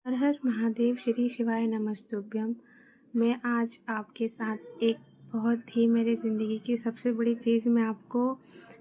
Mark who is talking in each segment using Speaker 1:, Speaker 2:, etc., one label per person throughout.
Speaker 1: हर हर महादेव, श्री शिवाय नमस्तुभ्यम। मैं आज आपके साथ एक बहुत ही मेरी ज़िंदगी की सबसे बड़ी चीज़ मैं आपको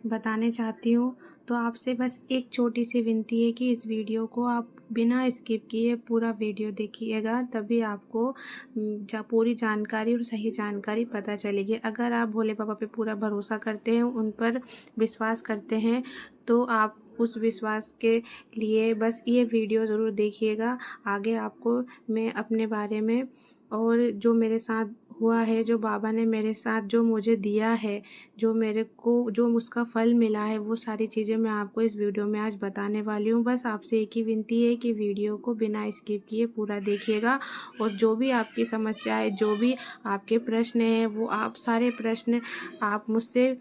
Speaker 1: बताने चाहती हूँ। तो आपसे बस एक छोटी सी विनती है कि इस वीडियो को आप बिना स्किप किए पूरा वीडियो देखिएगा, तभी आपको पूरी जानकारी और सही जानकारी पता चलेगी। अगर आप भोले बाबा पे पूरा भरोसा करते हैं, उन पर विश्वास करते हैं, तो आप उस विश्वास के लिए बस ये वीडियो ज़रूर देखिएगा। आगे आपको मैं अपने बारे में और जो मेरे साथ हुआ है, जो बाबा ने मेरे साथ जो मुझे दिया है, जो मेरे को जो उसका फल मिला है, वो सारी चीज़ें मैं आपको इस वीडियो में आज बताने वाली हूँ। बस आपसे एक ही विनती है कि वीडियो को बिना स्किप किए पूरा देखिएगा और जो भी आपकी समस्या है, जो भी आपके प्रश्न हैं, वो आप सारे प्रश्न आप मुझसे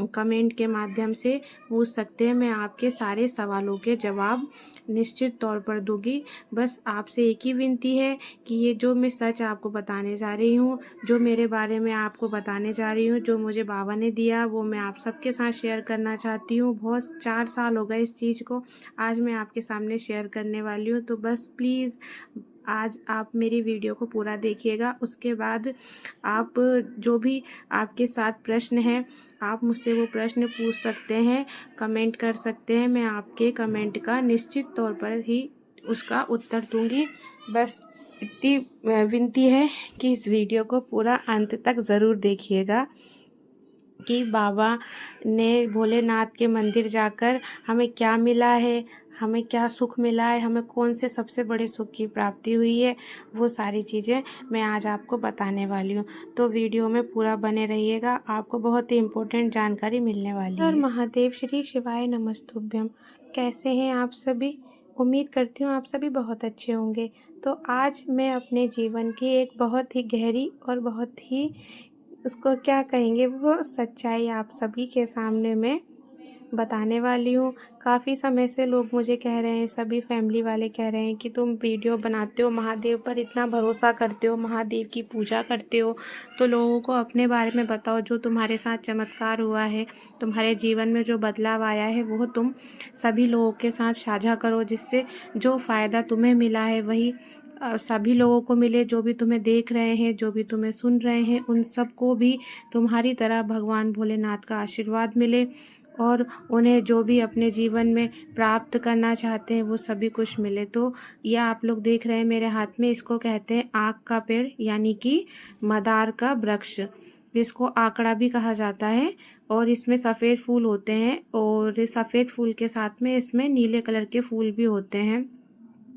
Speaker 1: कमेंट के माध्यम से पूछ सकते हैं। मैं आपके सारे सवालों के जवाब निश्चित तौर पर दूंगी। बस आपसे एक ही विनती है कि ये जो मैं सच आपको बताने जा रही हूँ, जो मेरे बारे में आपको बताने जा रही हूँ, जो मुझे बाबा ने दिया, वो मैं आप सबके साथ शेयर करना चाहती हूँ। बहुत 4 साल हो गए इस चीज़ को, आज मैं आपके सामने शेयर करने वाली हूँ। तो बस प्लीज़ आज आप मेरी वीडियो को पूरा देखिएगा। उसके बाद आप जो भी आपके साथ प्रश्न हैं, आप मुझसे वो प्रश्न पूछ सकते हैं, कमेंट कर सकते हैं। मैं आपके कमेंट का निश्चित तौर पर ही उसका उत्तर दूंगी। बस इतनी विनती है कि इस वीडियो को पूरा अंत तक ज़रूर देखिएगा कि बाबा ने भोलेनाथ के मंदिर जाकर हमें क्या मिला है, हमें क्या सुख मिला है, हमें कौन से सबसे बड़े सुख की प्राप्ति हुई है, वो सारी चीज़ें मैं आज आपको बताने वाली हूँ। तो वीडियो में पूरा बने रहिएगा, आपको बहुत ही इम्पोर्टेंट जानकारी मिलने वाली है। हर महादेव, श्री शिवाय नमस्तुभ्यम। कैसे हैं आप सभी? उम्मीद करती हूँ आप सभी बहुत अच्छे होंगे। तो आज मैं अपने जीवन की एक बहुत ही गहरी और बहुत ही उसको क्या कहेंगे, वो सच्चाई आप सभी के सामने मैं बताने वाली हूँ। काफ़ी समय से लोग मुझे कह रहे हैं, सभी फैमिली वाले कह रहे हैं कि तुम वीडियो बनाते हो, महादेव पर इतना भरोसा करते हो, महादेव की पूजा करते हो, तो लोगों को अपने बारे में बताओ, जो तुम्हारे साथ चमत्कार हुआ है, तुम्हारे जीवन में जो बदलाव आया है, वो तुम सभी लोगों के साथ साझा करो, जिससे जो फ़ायदा तुम्हें मिला है वही सभी लोगों को मिले। जो भी तुम्हें देख रहे हैं, जो भी तुम्हें सुन रहे हैं, उन सबको भी तुम्हारी तरह भगवान भोलेनाथ का आशीर्वाद मिले और उन्हें जो भी अपने जीवन में प्राप्त करना चाहते हैं, वो सभी कुछ मिले। तो ये आप लोग देख रहे हैं मेरे हाथ में, इसको कहते हैं आक का पेड़, यानी कि मदार का वृक्ष, जिसको आकड़ा भी कहा जाता है। और इसमें सफ़ेद फूल होते हैं और सफ़ेद फूल के साथ में इसमें नीले कलर के फूल भी होते हैं।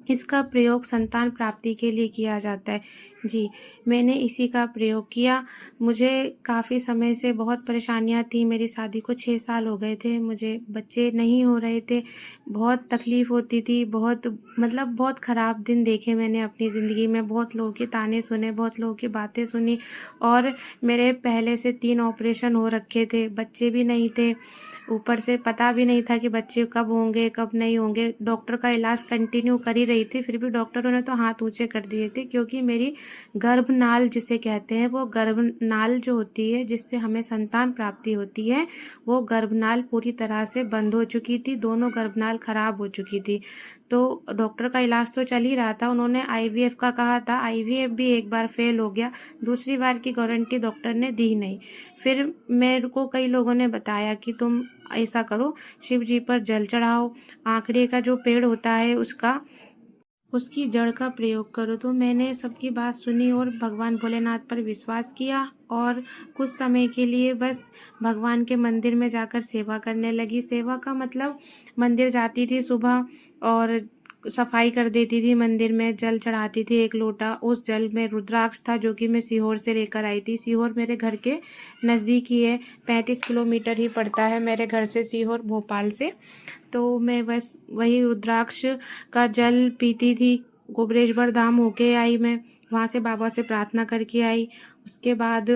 Speaker 1: इसका प्रयोग संतान प्राप्ति के लिए किया जाता है। जी, मैंने इसी का प्रयोग किया। मुझे काफ़ी समय से बहुत परेशानियाँ थी। मेरी शादी को 6 साल हो गए थे, मुझे बच्चे नहीं हो रहे थे, बहुत तकलीफ़ होती थी, बहुत मतलब बहुत ख़राब दिन देखे मैंने अपनी ज़िंदगी में, बहुत लोगों के ताने सुने, बहुत लोगों की बातें सुनी और मेरे पहले से 3 ऑपरेशन हो रखे थे, बच्चे भी नहीं थे। ऊपर से पता भी नहीं था कि बच्चे कब होंगे, कब नहीं होंगे। डॉक्टर का इलाज कंटिन्यू कर ही रही थी, फिर भी डॉक्टरों ने तो हाथ ऊँचे कर दिए थे, क्योंकि मेरी गर्भनाल जिसे कहते हैं, वो गर्भनाल जो होती है जिससे हमें संतान प्राप्ति होती है, वो गर्भनाल पूरी तरह से बंद हो चुकी थी, दोनों गर्भनाल खराब हो चुकी थी। तो डॉक्टर का इलाज तो चल ही रहा था, उन्होंने आईवीएफ का कहा था, आईवीएफ भी एक बार फेल हो गया, दूसरी बार की गारंटी डॉक्टर ने दी नहीं। फिर मेरे को कई लोगों ने बताया कि तुम ऐसा करो, शिव जी पर जल चढ़ाओ, आंकड़े का जो पेड़ होता है उसकी जड़ का प्रयोग करो। तो मैंने सबकी बात सुनी और भगवान भोलेनाथ पर विश्वास किया और कुछ समय के लिए बस भगवान के मंदिर में जाकर सेवा करने लगी। सेवा का मतलब मंदिर जाती थी सुबह और सफाई कर देती थी, मंदिर में जल चढ़ाती थी 1 लोटा। उस जल में रुद्राक्ष था, जो कि मैं सीहोर से लेकर आई थी। सीहोर मेरे घर के नज़दीक ही है, 35 किलोमीटर ही पड़ता है मेरे घर से सीहोर, भोपाल से। तो मैं बस वही रुद्राक्ष का जल पीती थी। गोबरेश्वर धाम होके आई मैं, वहाँ से बाबा से प्रार्थना करके आई। उसके बाद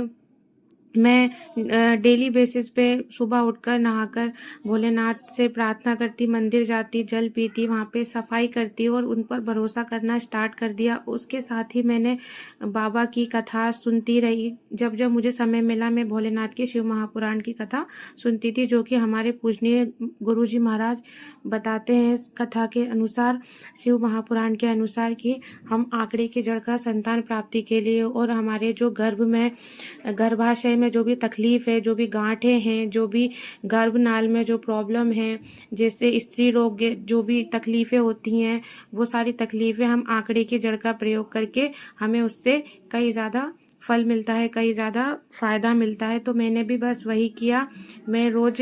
Speaker 1: मैं डेली बेसिस पे सुबह उठकर नहाकर भोलेनाथ से प्रार्थना करती, मंदिर जाती, जल पीती, वहाँ पे सफाई करती और उन पर भरोसा करना स्टार्ट कर दिया। उसके साथ ही मैंने बाबा की कथा सुनती रही। जब जब मुझे समय मिला मैं भोलेनाथ की शिव महापुराण की कथा सुनती थी, जो कि हमारे पूजनीय गुरुजी महाराज बताते हैं इस कथा के अनुसार, शिव महापुराण के अनुसार, कि हम आंकड़े की जड़ का संतान प्राप्ति के लिए और हमारे जो गर्भाशय में जो भी तकलीफ़ है, जो भी गाँठें हैं, जो भी गर्भनाल में जो प्रॉब्लम है, जैसे स्त्री रोग जो भी तकलीफ़ें होती हैं, वो सारी तकलीफ़ें हम आंकड़े की जड़ का प्रयोग करके हमें उससे कई ज़्यादा फल मिलता है, कई ज़्यादा फ़ायदा मिलता है। तो मैंने भी बस वही किया। मैं रोज़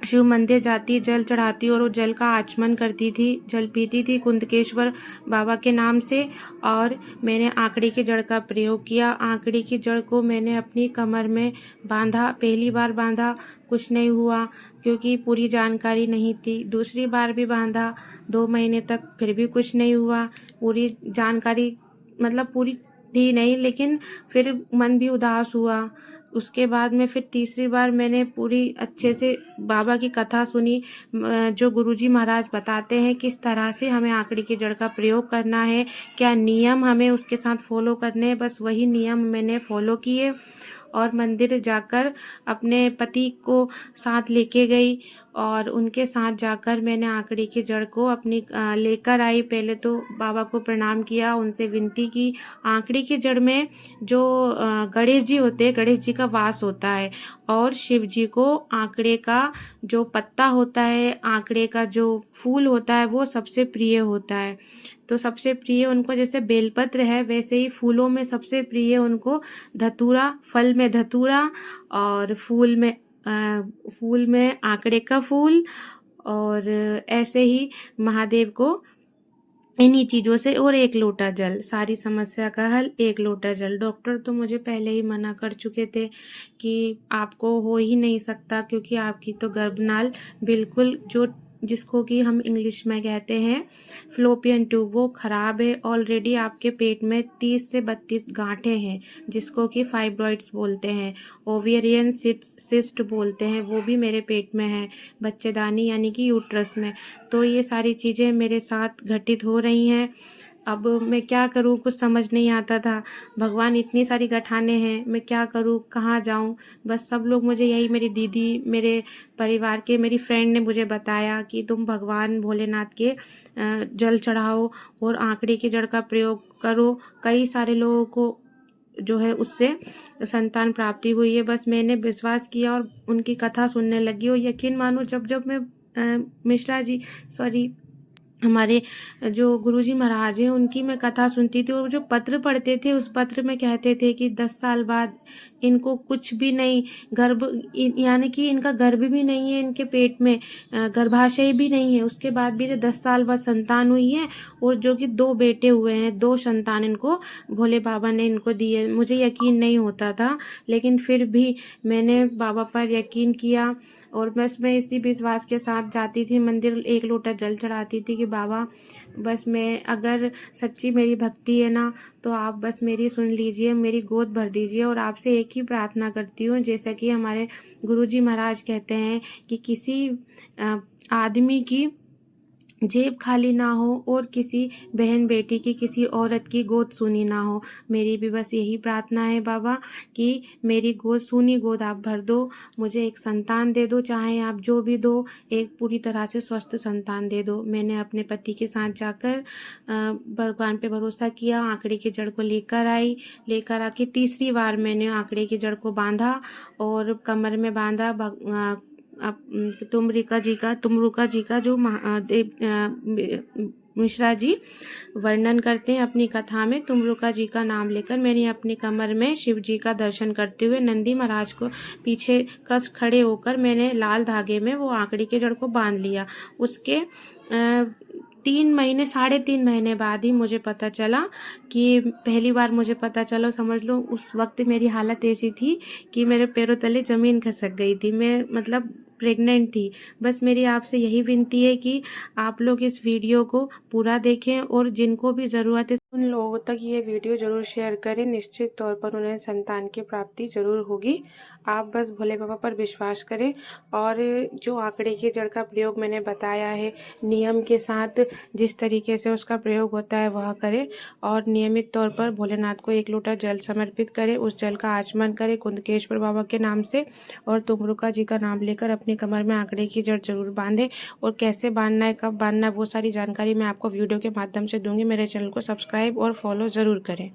Speaker 1: शिव मंदिर जाती, जल चढ़ाती और वो जल का आचमन करती थी, जल पीती थी कुंतकेश्वर बाबा के नाम से। और मैंने आंकड़े की जड़ का प्रयोग किया। आंकड़े की जड़ को मैंने अपनी कमर में बांधा। पहली बार बांधा, कुछ नहीं हुआ क्योंकि पूरी जानकारी नहीं थी। दूसरी बार भी बांधा 2 महीने तक, फिर भी कुछ नहीं हुआ। पूरी जानकारी मतलब पूरी थी नहीं, लेकिन फिर मन भी उदास हुआ। उसके बाद में फिर तीसरी बार मैंने पूरी अच्छे से बाबा की कथा सुनी, जो गुरुजी महाराज बताते हैं किस तरह से हमें आंकड़े की जड़ का प्रयोग करना है, क्या नियम हमें उसके साथ फॉलो करने हैं। बस वही नियम मैंने फॉलो किए और मंदिर जाकर अपने पति को साथ लेके गई और उनके साथ जाकर मैंने आंकड़े की जड़ को अपनी लेकर आई। पहले तो बाबा को प्रणाम किया, उनसे विनती की। आंकड़े की जड़ में जो गणेश जी होते हैं, गणेश जी का वास होता है और शिव जी को आंकड़े का जो पत्ता होता है, आंकड़े का जो फूल होता है, वो सबसे प्रिय होता है। तो सबसे प्रिय उनको जैसे बेलपत्र है, वैसे ही फूलों में सबसे प्रिय उनको धतूरा, फल में धतूरा और फूल में आंकड़े का फूल। और ऐसे ही महादेव को इन्हीं चीज़ों से, और 1 लोटा जल, सारी समस्या का हल 1 लोटा जल। डॉक्टर तो मुझे पहले ही मना कर चुके थे कि आपको हो ही नहीं सकता, क्योंकि आपकी तो गर्भनाल बिल्कुल, जो जिसको कि हम इंग्लिश में कहते हैं फ़्लोपियन ट्यूब, वो ख़राब है। ऑलरेडी आपके पेट में 30 से 32 गाँठें हैं, जिसको कि फाइब्रॉइड्स बोलते हैं, ओवेरियन सिस्ट बोलते हैं, वो भी मेरे पेट में है, बच्चेदानी यानी कि यूट्रस में। तो ये सारी चीज़ें मेरे साथ घटित हो रही हैं। अब मैं क्या करूँ, कुछ समझ नहीं आता था। भगवान, इतनी सारी गठानें हैं, मैं क्या करूँ, कहाँ जाऊँ? बस सब लोग मुझे यही, मेरी दीदी, मेरे परिवार के, मेरी फ्रेंड ने मुझे बताया कि तुम भगवान भोलेनाथ के जल चढ़ाओ और आंकड़े की जड़ का प्रयोग करो। कई सारे लोगों को जो है उससे संतान प्राप्ति हुई है। बस मैंने विश्वास किया और उनकी कथा सुनने लगी और यकीन मानो, जब जब मैं मिश्रा जी, सॉरी, हमारे जो गुरुजी महाराज हैं, उनकी मैं कथा सुनती थी और जो पत्र पढ़ते थे, उस पत्र में कहते थे कि 10 साल बाद इनको कुछ भी नहीं, यानी कि इनका गर्भ भी नहीं है, इनके पेट में गर्भाशय भी नहीं है, उसके बाद भी 10 साल बाद संतान हुई है और जो कि 2 बेटे हुए हैं, 2 संतान इनको भोले बाबा ने इनको दिए। मुझे यकीन नहीं होता था, लेकिन फिर भी मैंने बाबा पर यकीन किया और बस मैं इसी विश्वास के साथ जाती थी मंदिर, 1 लोटा जल चढ़ाती थी कि बाबा, बस मैं, अगर सच्ची मेरी भक्ति है ना, तो आप बस मेरी सुन लीजिए, मेरी गोद भर दीजिए। और आपसे एक ही प्रार्थना करती हूँ, जैसा कि हमारे गुरुजी महाराज कहते हैं कि किसी आदमी की जेब खाली ना हो और किसी बहन बेटी की, किसी औरत की गोद सूनी ना हो। मेरी भी बस यही प्रार्थना है बाबा कि मेरी गोद, सूनी गोद आप भर दो, मुझे एक संतान दे दो, चाहे आप जो भी दो, एक पूरी तरह से स्वस्थ संतान दे दो। मैंने अपने पति के साथ जाकर भगवान पे भरोसा किया, आंकड़े की जड़ को लेकर आके तीसरी बार मैंने आंकड़े की जड़ को बांधा और कमर में बांधा। तुमरुका जी का जो मिश्रा जी वर्णन करते हैं अपनी कथा में, तुमरुका जी का नाम लेकर मैंने अपनी कमर में शिव जी का दर्शन करते हुए नंदी महाराज को पीछे कस खड़े होकर मैंने लाल धागे में वो आंकड़े के जड़ को बांध लिया। उसके 3 महीने, 3.5 महीने बाद ही मुझे पता चला कि, पहली बार मुझे पता चला, समझ लो उस वक्त मेरी हालत ऐसी थी कि मेरे पैरों तले ज़मीन खिसक गई थी। मैं मतलब प्रेग्नेंट थी। बस मेरी आपसे यही विनती है कि आप लोग इस वीडियो को पूरा देखें और जिनको भी ज़रूरत है उन लोगों तक ये वीडियो ज़रूर शेयर करें, निश्चित तौर पर उन्हें संतान की प्राप्ति ज़रूर होगी। आप बस भोले बाबा पर विश्वास करें और जो आंकड़े की जड़ का प्रयोग मैंने बताया है, नियम के साथ जिस तरीके से उसका प्रयोग होता है वह करें और नियमित तौर पर भोलेनाथ को 1 लोटा जल समर्पित करें। उस जल का आचमन करें कुंदकेश्वर बाबा के नाम से और तुमरुका जी का नाम लेकर अपनी कमर में आंकड़े की जड़ ज़रूर बांधें। और कैसे बांधना है, कब बांधना है, वो सारी जानकारी मैं आपको वीडियो के माध्यम से दूंगी। मेरे चैनल को सब्सक्राइब और फॉलो ज़रूर करें।